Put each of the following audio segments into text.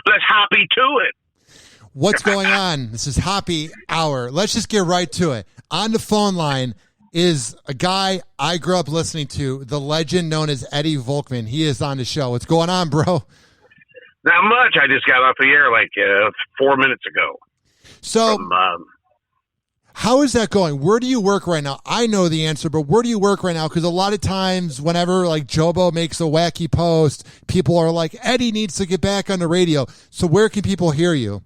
let's hoppy to it. What's going on? This is Happy Hour. Let's just get right to it. On the phone line is a guy I grew up listening to, the legend known as Eddie Volkman. He is on the show. What's going on, bro? Not much. I just got off the air like 4 minutes ago. So, how is that going? Where do you work right now? I know the answer, but where do you work right now? Because a lot of times whenever like Jobo makes a wacky post, people are like, Eddie needs to get back on the radio. So where can people hear you?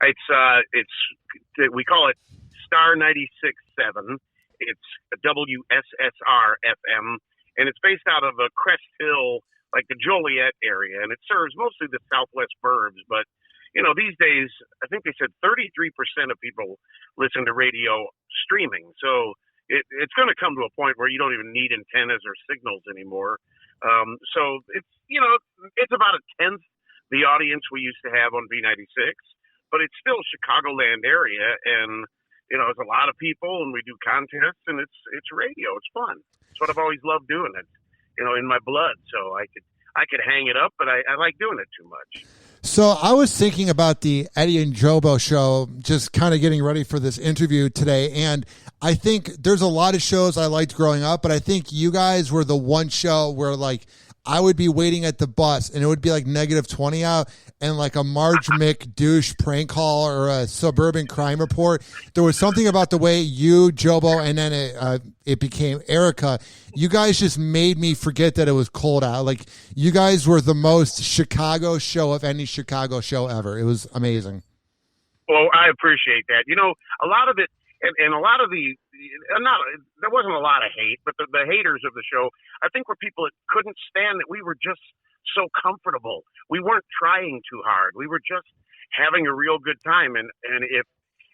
We call it Star 96.7. It's WSSR FM, and it's based out of Crest Hill, like the Joliet area, and it serves mostly the Southwest burbs. But these days, I think they said 33% of people listen to radio streaming. So it's going to come to a point where you don't even need antennas or signals anymore. So it's about a tenth the audience we used to have on B96. But it's still Chicagoland area, and it's a lot of people, and we do contests, and it's radio. It's fun. It's what I've always loved doing. It, in my blood. So I could hang it up, but I like doing it too much. So I was thinking about the Eddie and Jobo show, just kind of getting ready for this interview today, and I think there's a lot of shows I liked growing up, but I think you guys were the one show where like I would be waiting at the bus and it would be like -20 out and like a Marge McDouche prank call or a suburban crime report. There was something about the way you, Jobo, and then it became Erica. You guys just made me forget that it was cold out. Like you guys were the most Chicago show of any Chicago show ever. It was amazing. Well, I appreciate that. A lot of it, and a lot of there wasn't a lot of hate, but the haters of the show, I think, were people that couldn't stand that we were just so comfortable. We weren't trying too hard. We were just having a real good time. And if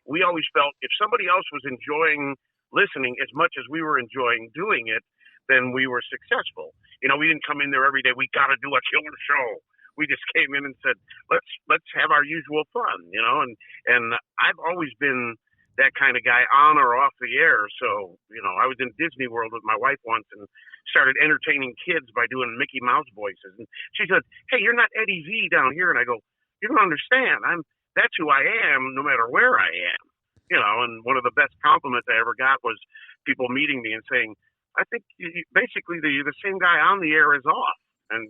we always felt if somebody else was enjoying listening as much as we were enjoying doing it, then we were successful. We didn't come in there every day. We got to do a killer show. We just came in and said, let's have our usual fun, and I've always been that kind of guy on or off the air. So, I was in Disney World with my wife once and started entertaining kids by doing Mickey Mouse voices. And she said, hey, you're not Eddie V down here. And I go, you don't understand. That's who I am no matter where I am. And one of the best compliments I ever got was people meeting me and saying, I think basically you're the same guy on the air as off. And,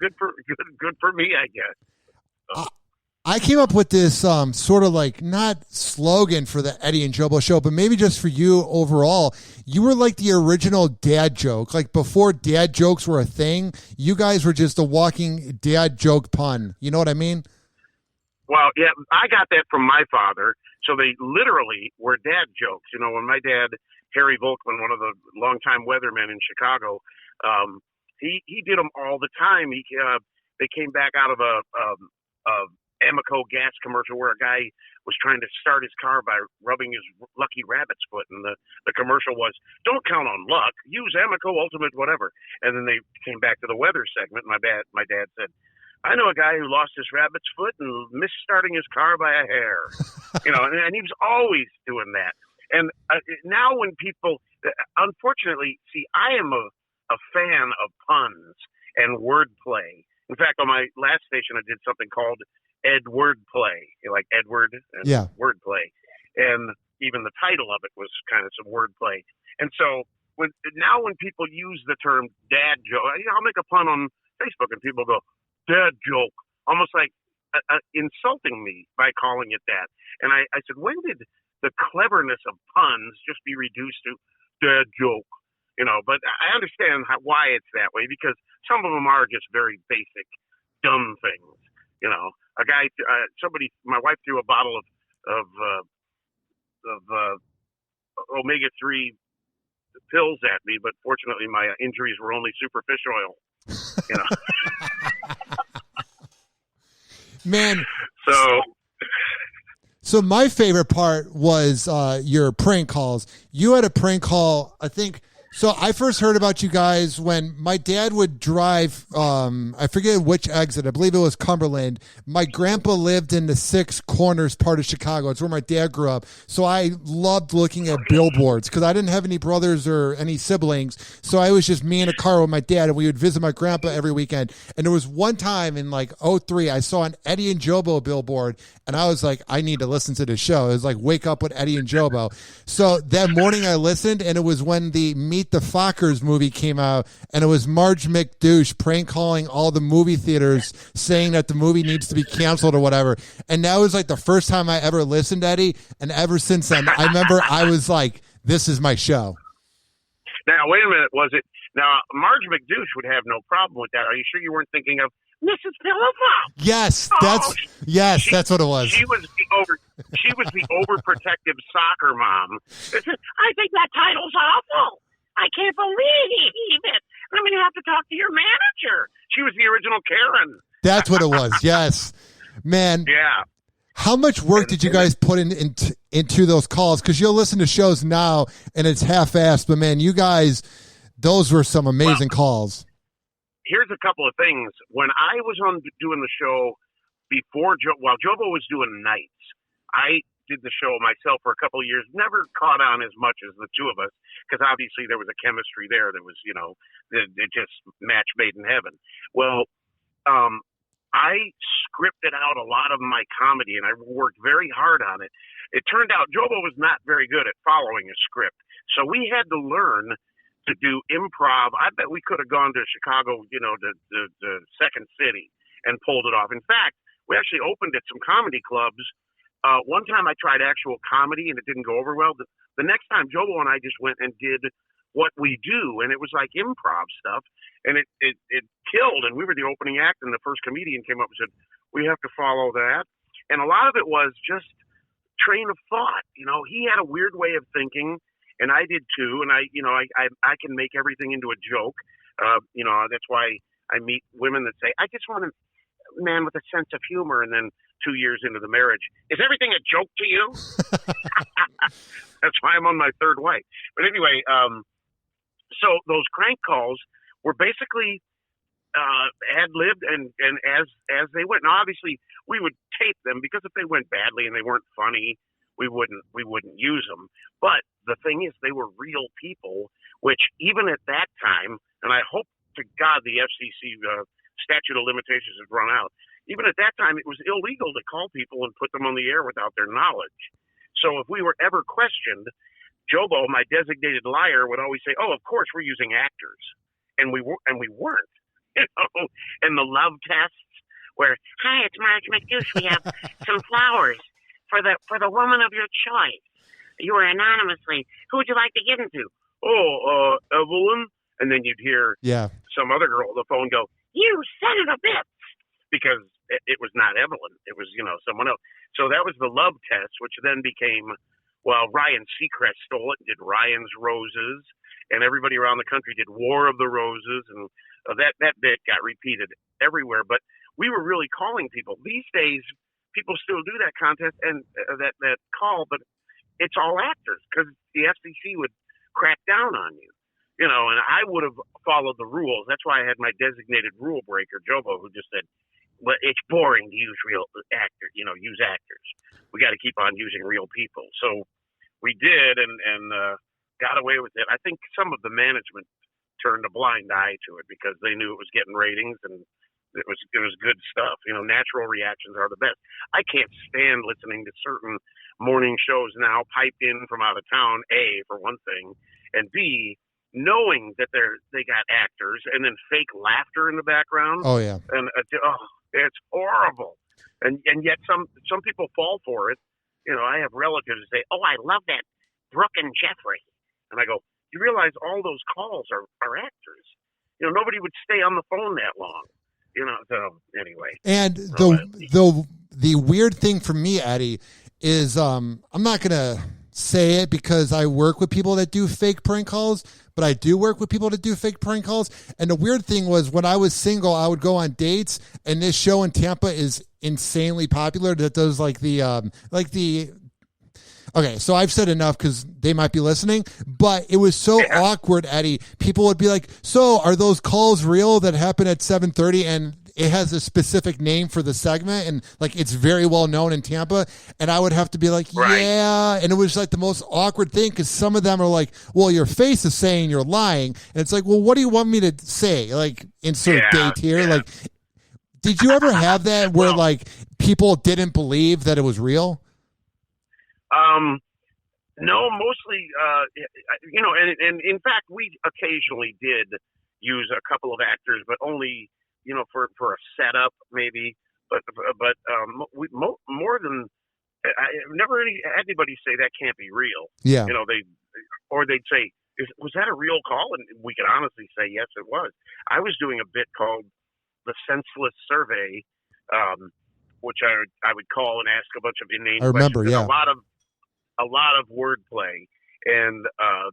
good for me, I guess. So. I came up with this sort of like not slogan for the Eddie and Jobo show, but maybe just for you overall. You were like the original dad joke. Like before dad jokes were a thing, you guys were just a walking dad joke pun. You know what I mean? Well, yeah, I got that from my father. So they literally were dad jokes. When my dad, Harry Volkman, one of the longtime weathermen in Chicago, he did them all the time. They came back out of a Amoco gas commercial where a guy was trying to start his car by rubbing his lucky rabbit's foot, and the commercial was, don't count on luck, use Amoco Ultimate whatever. And then they came back to the weather segment. My dad said, I know a guy who lost his rabbit's foot and missed starting his car by a hair. And he was always doing that. And now when people, unfortunately, see, I am a fan of puns and wordplay. In fact, on my last station, I did something called Ed Wordplay, like Edward and Wordplay. And even the title of it was kind of some wordplay. And so when people use the term dad joke, I'll make a pun on Facebook and people go, dad joke, almost like insulting me by calling it that. And I said, when did the cleverness of puns just be reduced to dad joke? But I understand why it's that way, because some of them are just very basic, dumb things. A guy, my wife threw a bottle of omega-3 pills at me, but fortunately my injuries were only superficial. Man. So my favorite part was your prank calls. You had a prank call, I think, So I first heard about you guys when my dad would drive, I forget which exit, I believe it was Cumberland. My grandpa lived in the Six Corners part of Chicago. It's where my dad grew up. So I loved looking at billboards because I didn't have any brothers or any siblings. So I was just me in a car with my dad, and we would visit my grandpa every weekend. And there was one time in like '03, I saw an Eddie and Jobo billboard, and I was like, I need to listen to this show. It was like Wake Up with Eddie and Jobo. So that morning I listened, and it was when the Meet the Fockers movie came out, and it was Marge McDouche prank calling all the movie theaters saying that the movie needs to be canceled or whatever. And that was like the first time I ever listened to Eddie, and ever since then, I remember I was like, this is my show. Now, wait a minute, was it? Now, Marge McDouche would have no problem with that. Are you sure you weren't thinking of Mrs. Pillowpop? Yes, that's what it was. She was the overprotective soccer mom. I think that title's awful. I can't believe it. I'm going to have to talk to your manager. She was the original Karen. That's what it was. Yes, man. Yeah. How much work did you guys put into those calls? Because you'll listen to shows now and it's half-assed, but man, you guys, those were some amazing calls. Here's a couple of things. When I was on doing the show before, while Jobo was doing nights, I did the show myself for a couple of years, never caught on as much as the two of us, because obviously there was a chemistry there that was, it just match made in heaven. Well, I scripted out a lot of my comedy, and I worked very hard on it. It turned out Jobo was not very good at following a script, so we had to learn to do improv. I bet we could have gone to Chicago, the Second City, and pulled it off. In fact, we actually opened at some comedy clubs. One time I tried actual comedy, and it didn't go over well. The next time, Jobo and I just went and did what we do, and it was like improv stuff, and it killed. And we were the opening act, and the first comedian came up and said, we have to follow that. And a lot of it was just train of thought. He had a weird way of thinking, and I did too. And I can make everything into a joke. That's why I meet women that say, I just want a man with a sense of humor. And then 2 years into the marriage, is everything a joke to you? That's why I'm on my third wife. But anyway, so those crank calls were basically ad-libbed and as they went. Now, obviously, we would tape them because if they went badly and they weren't funny, we wouldn't use them. But the thing is, they were real people, which even at that time, and I hope to God the FCC statute of limitations has run out. Even at that time, it was illegal to call people and put them on the air without their knowledge. So if we were ever questioned, Jobo, my designated liar, would always say, "Oh, of course we're using actors," and we weren't. And the love tests where, "Hi, it's Marge McDouche. We have some flowers for the woman of your choice. You were anonymously. Who would you like to give them to?" "Oh, Evelyn." And then you'd hear some other girl on the phone go, "You son of a bitch," because it was not Evelyn. It was, someone else. So that was the love test, which then became, Ryan Seacrest stole it and did Ryan's Roses, and everybody around the country did War of the Roses, and that bit got repeated everywhere. But we were really calling people. These days, people still do that contest and that call, but it's all actors because the FCC would crack down on you. And I would have followed the rules. That's why I had my designated rule breaker, Jobo, who just said, "Well, it's boring to use real actors, use actors. We got to keep on using real people." So we did and got away with it. I think some of the management turned a blind eye to it because they knew it was getting ratings and it was good stuff. Natural reactions are the best. I can't stand listening to certain morning shows now piped in from out of town, A, for one thing, and B, knowing that they got actors and then fake laughter in the background. Oh yeah. And it's horrible. And yet some people fall for it. I have relatives that say, "Oh, I love that Brooke and Jeffrey." And I go, "You realize all those calls are actors. Nobody would stay on the phone that long." So anyway. And the weird thing for me, Eddie, is I'm not gonna say it because I work with people that do fake prank calls, but I do work with people that do fake prank calls. And the weird thing was when I was single, I would go on dates, and this show in Tampa is insanely popular that does like the Okay, so I've said enough because they might be listening, but it was so awkward, Eddie. People would be like, so are those calls real that happen at 7:30? And it has a specific name for the segment, and like it's very well known in Tampa. And I would have to be like, yeah. And it was like the most awkward thing because some of them are like, well, your face is saying you're lying. And it's like, well, what do you want me to say? Like, insert date here. Like, did you ever have that where like people didn't believe that it was real? No, mostly, and in fact, we occasionally did use a couple of actors, but only, for a setup maybe, but more than, I've never had anybody say that can't be real. Yeah. They'd say, was that a real call? And we could honestly say, yes, it was. I was doing a bit called The Senseless Survey, which I would call and ask a bunch of inane I remember, questions. yeah. A lot of wordplay, and I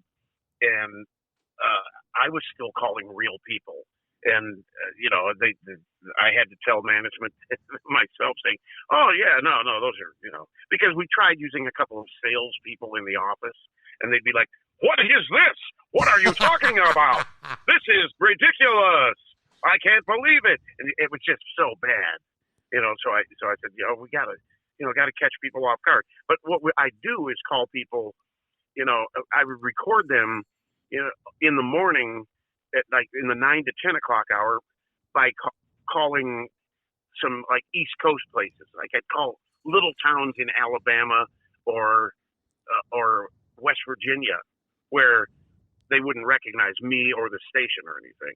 was still calling real people, and I had to tell management myself, saying, "Oh yeah, no, those are because we tried using a couple of salespeople in the office, and they'd be like, "What is this? What are you talking about? This is ridiculous! I can't believe it!" And it was just so bad, So I said, we got to catch people off guard. But what I do is call people, I would record them, in the morning at like in the 9 to 10 o'clock hour by calling some like East Coast places. Like I'd call little towns in Alabama or West Virginia where they wouldn't recognize me or the station or anything.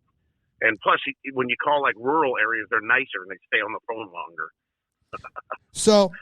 And plus, when you call like rural areas, they're nicer and they stay on the phone longer. So,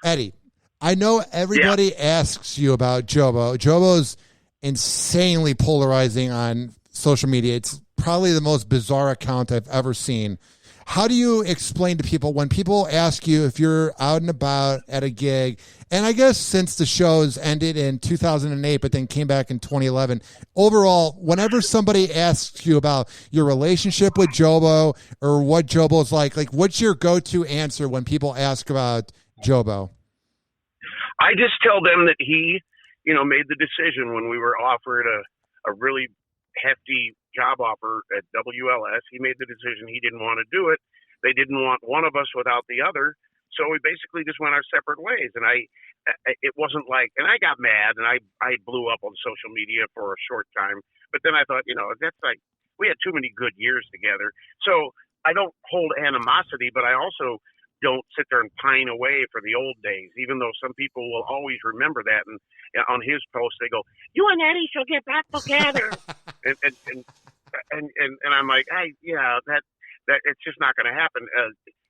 Eddie, I know everybody asks you about Jobo. Jobo's insanely polarizing on social media. It's probably the most bizarre account I've ever seen. How do you explain to people when people ask you if you're out and about at a gig, and I guess since the shows ended in 2008 but then came back in 2011, overall, whenever somebody asks you about your relationship with Jobo or what Jobo's like what's your go-to answer when people ask about Jobo? I just tell them that he, made the decision when we were offered a really hefty job offer at WLS. He made the decision he didn't want to do it. They didn't want one of us without the other. So we basically just went our separate ways. And it wasn't like, and I got mad and I blew up on social media for a short time. But then I thought, that's like, we had too many good years together. So I don't hold animosity, but I also don't sit there and pine away for the old days, even though some people will always remember that. And on his post, they go, "You and Eddie should get back together." and I'm like, that it's just not going to happen.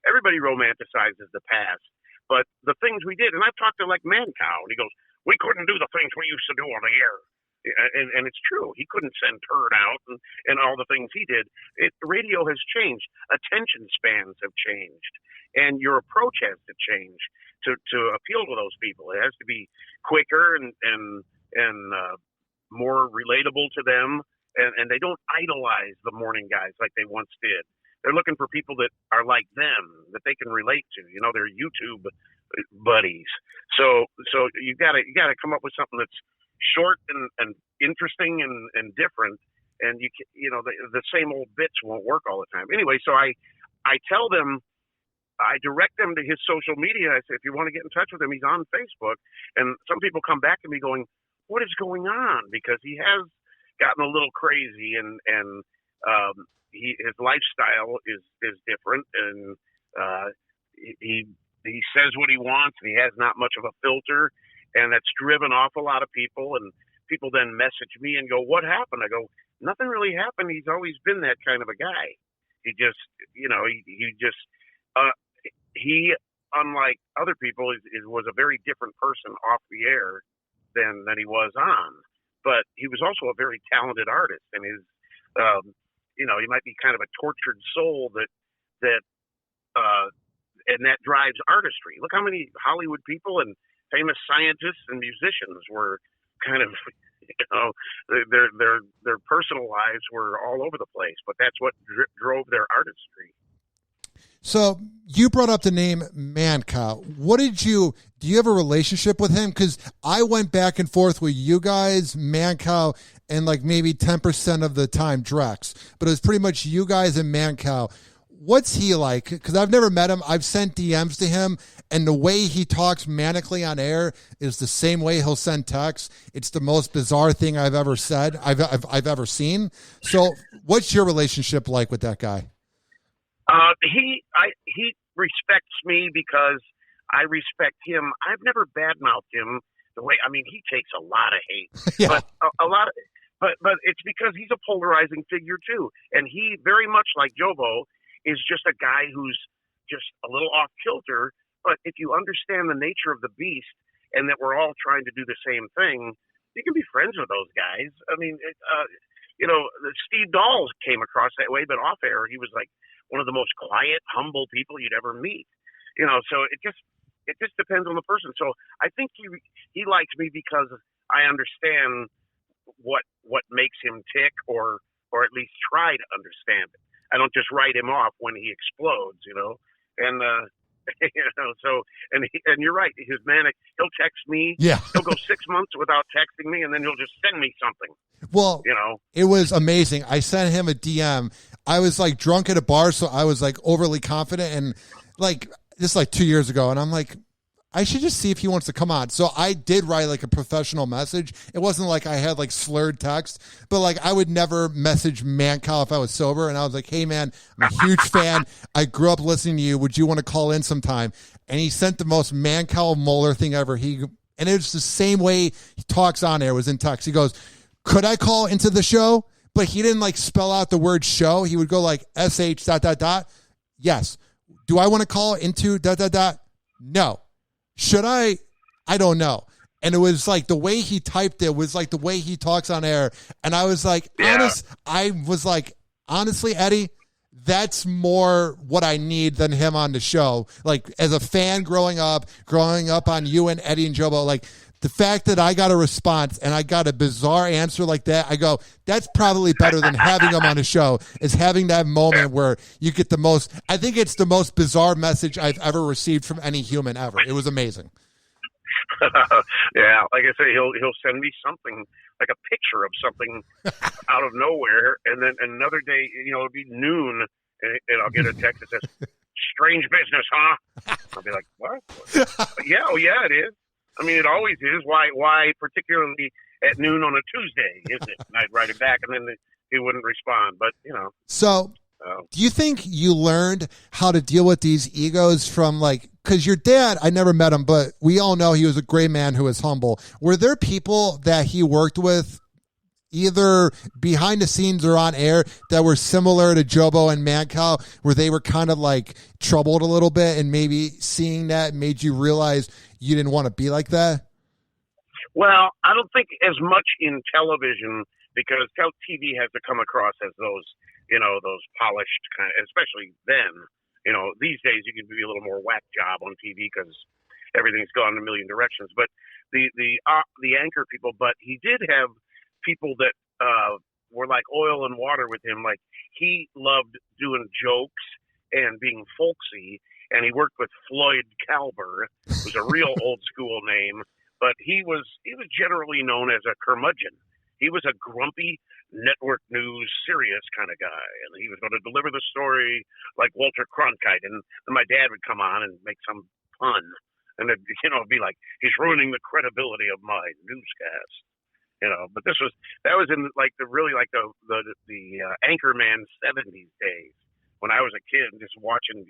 Everybody romanticizes the past, but the things we did, and I've talked to like Mancow, and he goes, "We couldn't do the things we used to do on the air." And it's true. He couldn't send Turd out and all the things he did. Radio has changed. Attention spans have changed. And your approach has to change to appeal to those people. It has to be quicker and more relatable to them. And they don't idolize the morning guys like they once did. They're looking for people that are like them, that they can relate to. They're YouTube buddies. So you gotta come up with something that's short and interesting and different. And the same old bits won't work all the time. Anyway, so I tell them. I direct them to his social media. I say, if you want to get in touch with him, he's on Facebook. And some people come back to me going, what is going on? Because he has gotten a little crazy and his lifestyle is different. And he says what he wants and he has not much of a filter. And that's driven off a lot of people. And people then message me and go, what happened? I go, nothing really happened. He's always been that kind of a guy. He just, he, unlike other people, was a very different person off the air than he was on. But he was also a very talented artist, and his, he might be kind of a tortured soul that drives artistry. Look how many Hollywood people and famous scientists and musicians were kind of, their personal lives were all over the place, but that's what drove their artistry. So you brought up the name Mancow. What did you Do you have a relationship with him? Because I went back and forth with you guys, Mancow, and like maybe 10% of the time Drex. But it was pretty much you guys and Mancow. What's he like? Because I've never met him. I've sent DMs to him, and the way he talks manically on air is the same way he'll send texts. It's the most bizarre thing I've ever said, I've ever seen. So what's your relationship like with that guy? He respects me because I respect him. I've never badmouthed him the way. I mean, he takes a lot of hate, Yeah. but a lot of, but it's because he's a polarizing figure too, and he very much like Jobo is just a guy who's just a little off kilter. But if you understand the nature of the beast and that we're all trying to do the same thing, you can be friends with those guys. I mean, Steve Dawes came across that way, but off air he was like one of the most quiet, humble people you'd ever meet. So it just depends on the person. So I think he likes me because I understand what makes him tick, or at least try to understand it. I don't just write him off when he explodes, and so and you're right. His manic. He'll text me. Yeah. He'll go 6 months without texting me, and then he'll just send me something. Well, it was amazing. I sent him a DM. I was like drunk at a bar, so I was like overly confident, and like this like 2 years ago, and I'm like, I should just see if he wants to come on. So I did write like a professional message. It wasn't like I had like slurred text, but like I would never message Mancow if I was sober. And I was like, hey man, I'm a huge fan. I grew up listening to you. Would you want to call in sometime? And he sent the most Mancow Moeller thing ever. And it was the same way he talks on air. It was in text. He goes, could I call into the show? But he didn't like spell out the word show. He would go like SH ... Yes. Do I want to call into ... No. Should I? I don't know. And it was like the way he typed it was like the way he talks on air. And I was like, honestly, Eddie, that's more what I need than him on the show. Like as a fan growing up on you and Eddie and Jobo, like the fact that I got a response and I got a bizarre answer like that, I go, that's probably better than having him on the show, is having that moment where you get the most. I think it's the most bizarre message I've ever received from any human ever. It was amazing. Yeah, like I say, he'll send me something, like a picture of something out of nowhere, and then another day, it'll be noon, and I'll get a text that says, strange business, huh? I'll be like, what? Yeah, it is. I mean, it always is. Why particularly at noon on a Tuesday, is it? And I'd write it back, and then he wouldn't respond. But, So, do you think you learned how to deal with these egos from, like, because your dad, I never met him, but we all know he was a great man who was humble. Were there people that he worked with, either behind the scenes or on air, that were similar to Jobo and Mancow, where they were kind of like troubled a little bit, and maybe seeing that made you realize you didn't want to be like that? Well, I don't think as much in television, because TV has to come across as those polished kind of, especially then. These days you can be a little more whack job on TV because everything's gone in a million directions. But the anchor people, but he did have people that were like oil and water with him. Like he loved doing jokes and being folksy, and he worked with Floyd Calber, who's a real old school name, but he was generally known as a curmudgeon. He was a grumpy network news serious kind of guy, and he was going to deliver the story like Walter Cronkite, and then my dad would come on and make some pun, and it'd be like, he's ruining the credibility of my newscast. But that was in like the Anchorman 70s days when I was a kid and just watching.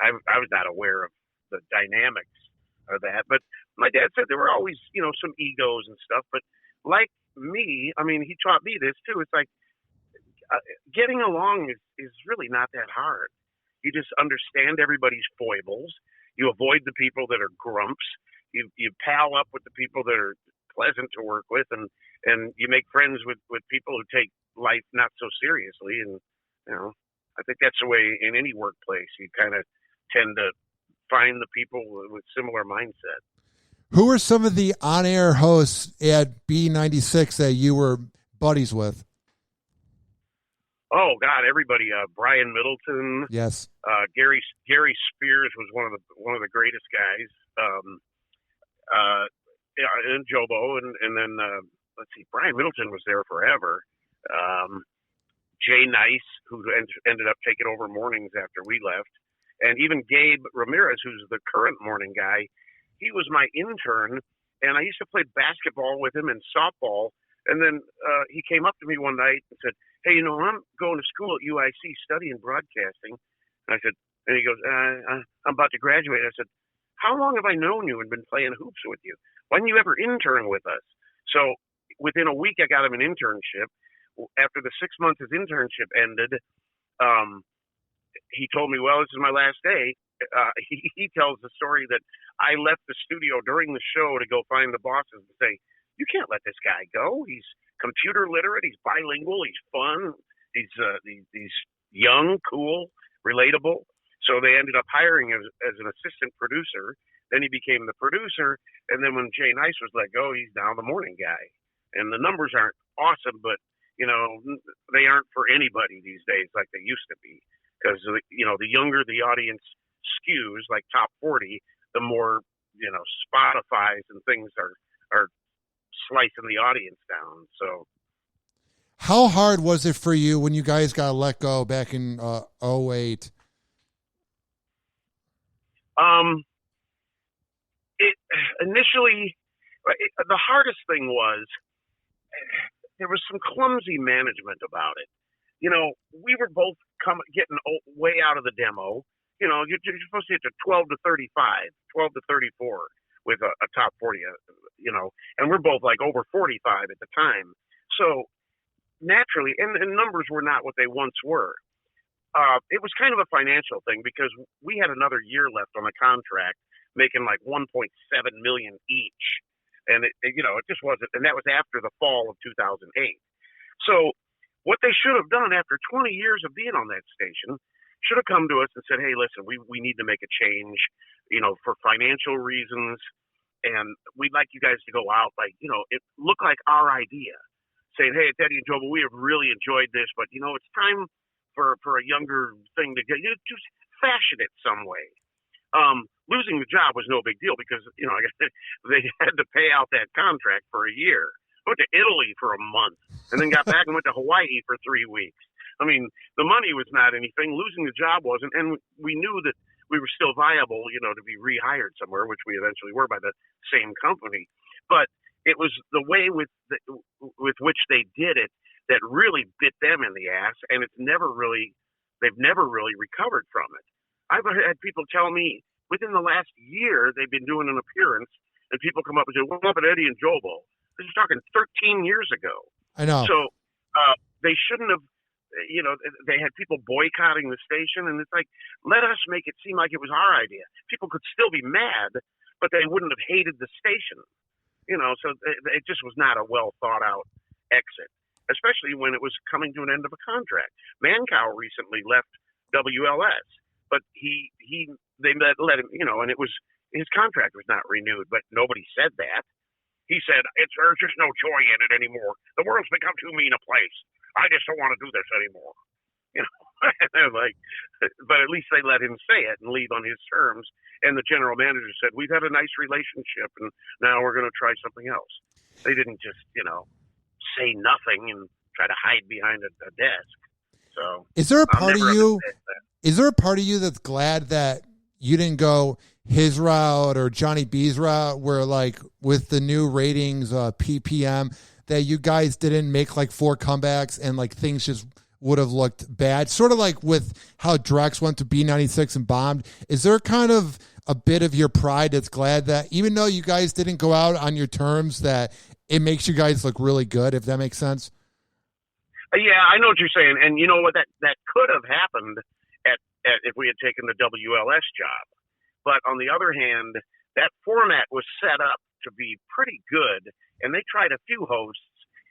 I was not aware of the dynamics of that. But my dad said there were always some egos and stuff. But like me, I mean, he taught me this too. It's like getting along is really not that hard. You just understand everybody's foibles. You avoid the people that are grumps. You pal up with the people that are pleasant to work with, and you make friends with people who take life not so seriously. And I think that's the way in any workplace. You kind of tend to find the people with similar mindset. Who are some of the on-air hosts at B96 that you were buddies with? Oh God, everybody. Brian Middleton. Yes. Gary Spears was one of the greatest guys. and Jobo, and then let's see, Brian Middleton was there forever. Jay Nice, who ended up taking over mornings after we left, and even Gabe Ramirez, who's the current morning guy. He was my intern, and I used to play basketball with him and softball. And then he came up to me one night and said, "Hey, I'm going to school at UIC studying broadcasting." And I said, and he goes, "I'm about to graduate." I said, "How long have I known you and been playing hoops with you? Why didn't you ever intern with us?" So within a week, I got him an internship. After the 6 months his internship ended, he told me, "Well, this is my last day." He tells the story that I left the studio during the show to go find the bosses and say, "You can't let this guy go. He's computer literate. He's bilingual. He's fun. He's young, cool, relatable." So they ended up hiring him as an assistant producer. Then he became the producer. And then when Jay Nice was let go, he's now the morning guy. And the numbers aren't awesome, but they aren't for anybody these days like they used to be, because the younger the audience skews, like top 40, the more Spotify's and things are slicing the audience down. So how hard was it for you when you guys got let go back in 2008? It initially, the hardest thing was there was some clumsy management about it. We were both getting way out of the demo. You're supposed to get to 12 to 35, 12 to 34 with a top 40, and we're both like over 45 at the time. So naturally, and numbers were not what they once were. It was kind of a financial thing because we had another year left on the contract, making like 1.7 million each. And it just wasn't, and that was after the fall of 2008. So what they should have done after 20 years of being on that station should have come to us and said, "Hey, listen, we need to make a change, for financial reasons. And we'd like you guys to go out, it looked like our idea, saying, 'Hey, it's Eddie and Joe, but we have really enjoyed this, but it's time for a younger thing to get, just fashion it some way.'" Losing the job was no big deal because, I guess they had to pay out that contract for a year. I went to Italy for a month and then got back and went to Hawaii for 3 weeks. I mean, the money was not anything. Losing the job wasn't. And we knew that we were still viable, to be rehired somewhere, which we eventually were by the same company. But it was the way with which they did it that really bit them in the ass. And they've never really recovered from it. I've had people tell me within the last year they've been doing an appearance, and people come up and say, "What happened to Eddie and Jobo?" This is talking 13 years ago. I know. So they shouldn't have, they had people boycotting the station, and it's like, let us make it seem like it was our idea. People could still be mad, but they wouldn't have hated the station. So it just was not a well thought out exit, especially when it was coming to an end of a contract. Mancow recently left WLS, but they let him, and it was, his contract was not renewed, but nobody said that. He said, "There's just no joy in it anymore. The world's become too mean a place. I just don't want to do this anymore." But at least they let him say it and leave on his terms. And the general manager said, "We've had a nice relationship, and now we're going to try something else." They didn't just, say nothing and try to hide behind a desk. So is there a part of you that's glad that you didn't go his route or Johnny B's route, where like with the new ratings, PPM, that you guys didn't make like 4 comebacks and like things just would have looked bad? Sort of like with how Drex went to B96 and bombed. Is there kind of a bit of your pride that's glad that even though you guys didn't go out on your terms, that it makes you guys look really good, if that makes sense? Yeah, I know what you're saying. And you know what, that could have happened at if we had taken the WLS job. But on the other hand, that format was set up to be pretty good, and they tried a few hosts.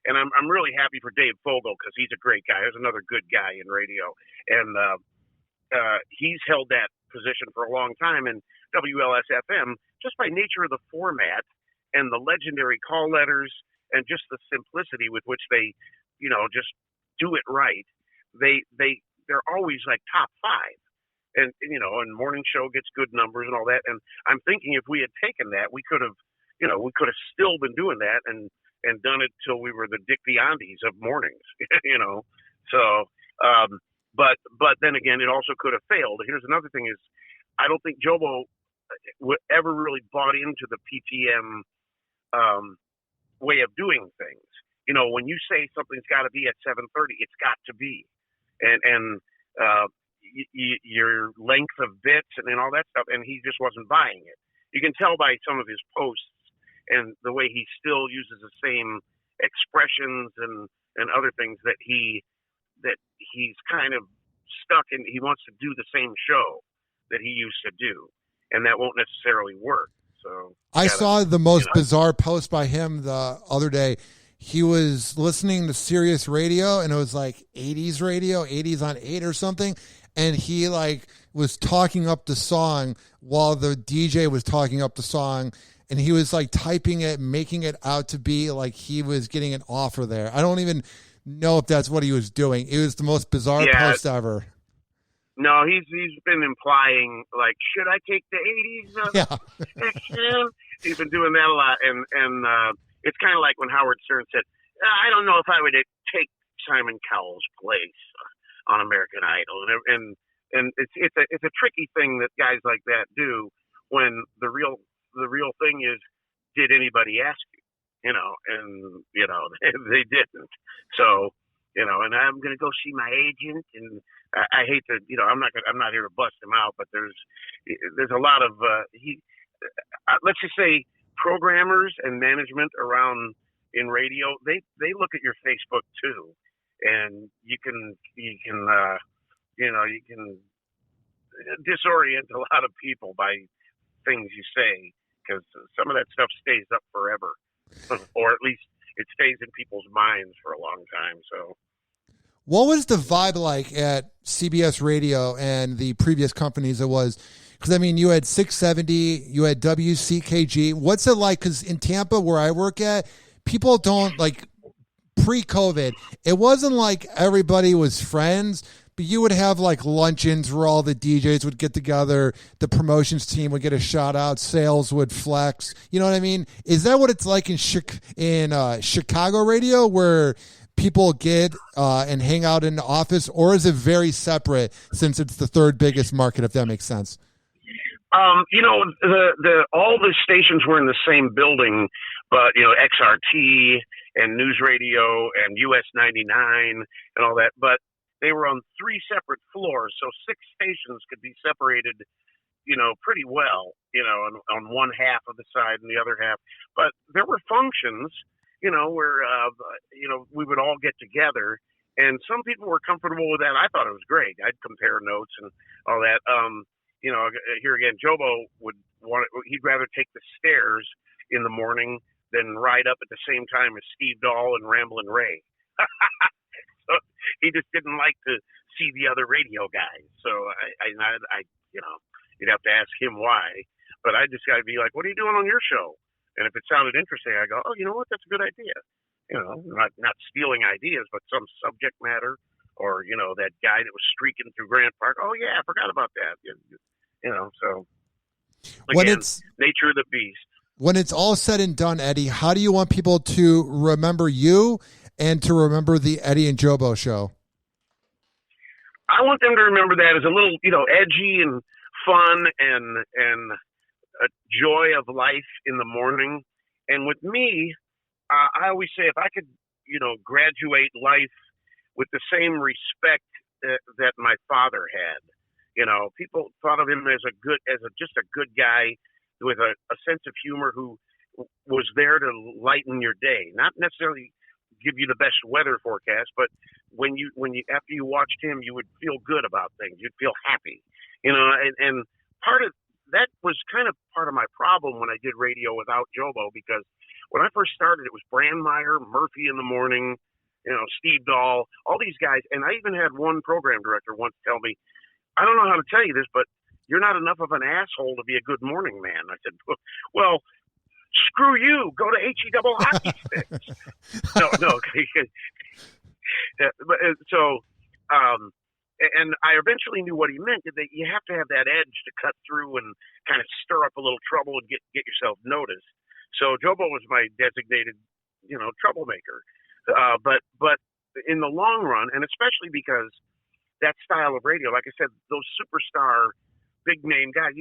And I'm really happy for Dave Fogel because he's a great guy. He's another good guy in radio, and he's held that position for a long time. And WLS FM, just by nature of the format and the legendary call letters and just the simplicity with which they, just do it right, they're always like top 5. And morning show gets good numbers and all that. And I'm thinking if we had taken that, we could have we could have still been doing that and done it till we were the Dick Biondies of mornings, So, but then again, it also could have failed. Here's another thing: is I don't think Jobo ever really bought into the PTM way of doing things. When you say something's got to be at 7:30, it's got to be, and your length of bits and all that stuff, and he just wasn't buying it. You can tell by some of his posts and the way he still uses the same expressions and other things that he's kind of stuck in. He wants to do the same show that he used to do, and that won't necessarily work. So I saw the most bizarre post by him the other day. He was listening to Sirius Radio, and it was like 80s radio, 80s on 8 or something, and he was talking up the song while the DJ was talking up the song, and he was typing it, making it out to be like he was getting an offer there. I don't even know if that's what he was doing. It was the most bizarre post ever. No, he's been implying should I take the 80s? He's been doing that a lot, and it's kind of like when Howard Stern said, "I don't know if I would take Simon Cowell's place on American Idol," and it's a tricky thing that guys like that do when the real thing is, did anybody ask you? And they didn't. So and I'm going to go see my agent, and I hate to, I'm not here to bust him out, but there's a lot of let's just say programmers and management around in radio, they look at your Facebook too, and you can disorient a lot of people by things you say, because some of that stuff stays up forever, or at least it stays in people's minds for a long time. So, what was the vibe like at CBS Radio and the previous companies it was? Because, you had 670, you had WCKG. What's it like? Because in Tampa, where I work at, people don't, pre-COVID, it wasn't like everybody was friends, but you would have, luncheons where all the DJs would get together, the promotions team would get a shout-out, sales would flex. You know what I mean? Is that what it's like in Chicago radio, where people get and hang out in the office, or is it very separate since it's the third biggest market, if that makes sense? All the stations were in the same building, but XRT and News Radio and US 99 and all that, but they were on 3 separate floors, so 6 stations could be separated, pretty well, on one half of the side and the other half. But there were functions, where we would all get together, and some people were comfortable with that. I thought it was great. I'd compare notes and all that. Here again, Jobo he'd rather take the stairs in the morning than ride up at the same time as Steve Dahl and Ramblin' Ray. So he just didn't like to see the other radio guys. So I you'd have to ask him why. But I just got to be like, what are you doing on your show? And if it sounded interesting, I go, oh, you know what? That's a good idea. Not stealing ideas, but some subject matter, or, that guy that was streaking through Grant Park. Oh yeah, I forgot about that. So again, nature of the beast. When it's all said and done, Eddie, how do you want people to remember you and to remember the Eddie and Jobo show? I want them to remember that as a little, edgy and fun and a joy of life in the morning. And with me, I always say, if I could, graduate life with the same respect that my father had, people thought of him as just a good guy with a sense of humor who was there to lighten your day, not necessarily give you the best weather forecast, but when you after you watched him, you would feel good about things. You'd feel happy, and part of that was kind of part of my problem when I did radio without Jobo, because when I first started, it was Brandmeier, Murphy in the morning, Steve Dahl, all these guys. And I even had one program director once tell me, I don't know how to tell you this, but you're not enough of an asshole to be a good morning man. I said, well, screw you. Go to HE double hockey sticks. No. And I eventually knew what he meant, that you have to have that edge to cut through and kind of stir up a little trouble and get yourself noticed. So Jobo was my designated, troublemaker. But in the long run, and especially because that style of radio, like I said, those superstar, big name guys,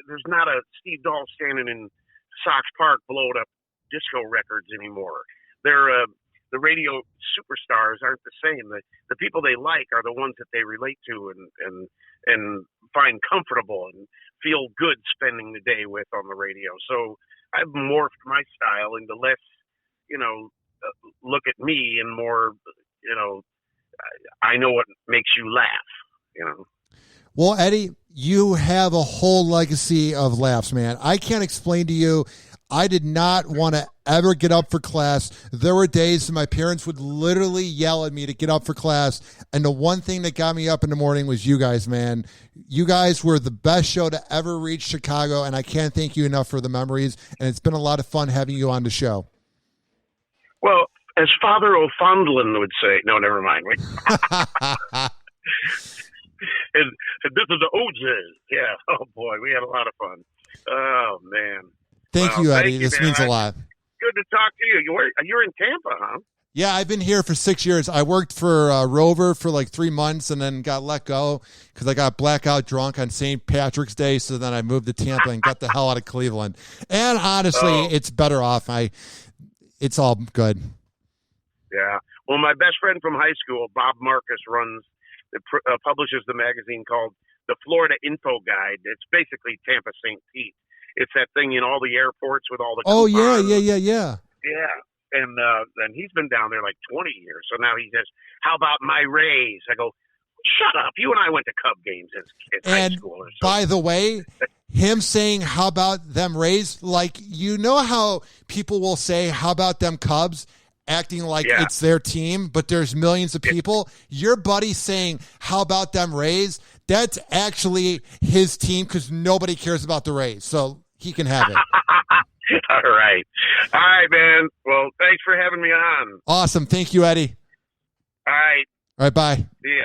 there's not a Steve Dahl standing in Sox Park blowing up disco records anymore. The radio superstars aren't the same. The people they like are the ones that they relate to and find comfortable and feel good spending the day with on the radio. So I've morphed my style into less, look at me and more, I know what makes you laugh. Well, Eddie, you have a whole legacy of laughs, man. I can't explain to you. I did not want to ever get up for class. There were days my parents would literally yell at me to get up for class. And the one thing that got me up in the morning was you guys, man. You guys were the best show to ever reach Chicago, and I can't thank you enough for the memories. And it's been a lot of fun having you on the show. Well, as Father O'Fondlin would say, no, never mind. Wait. and this is the OJ. Yeah. Oh, boy. We had a lot of fun. Oh, man. Thank you, Eddie. This means a lot. Good to talk to you. You're in Tampa, huh? Yeah, I've been here for 6 years. I worked for Rover for like 3 months and then got let go because I got blackout drunk on St. Patrick's Day. So then I moved to Tampa and got the hell out of Cleveland. And honestly, it's better off. It's all good. Yeah. Well, my best friend from high school, Bob Marcus, publishes the magazine called the Florida Info Guide. It's basically Tampa St. Pete. It's that thing in all the airports with all the coupons. Yeah. And he's been down there like 20 years. So now he says, "How about my Rays?" I go, "Shut up! You and I went to Cub games as high schoolers." So. By the way, him saying, "How about them Rays?" Like, how people will say, "How about them Cubs?" acting like it's their team, but there's millions of people. Your buddy saying, "How about them Rays?" That's actually his team because nobody cares about the Rays. So he can have it. All right, man. Well, thanks for having me on. Awesome. Thank you, Eddie. All right. All right, bye. See ya.